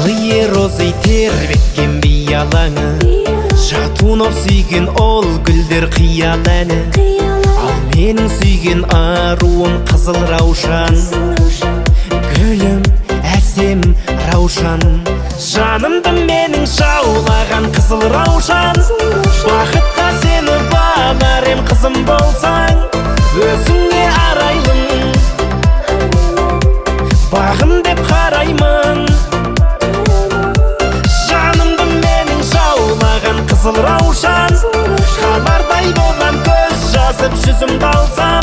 Алые розы тербеткен бей алаңы, жатунов сүйген ол гүлдер қиял әні. Ал менің сүйген аруым қызыл раушан, гүлім әсем раушан. Жанымды менің жаулаған қызыл раушан, бақытқа сені бағарем қызым болсаң. Өзіңе арайлым, бағым деп қараймын. Жанымды менің жаулаған қызыл раушан, хабардай болған көз жазып жүзімді алсам.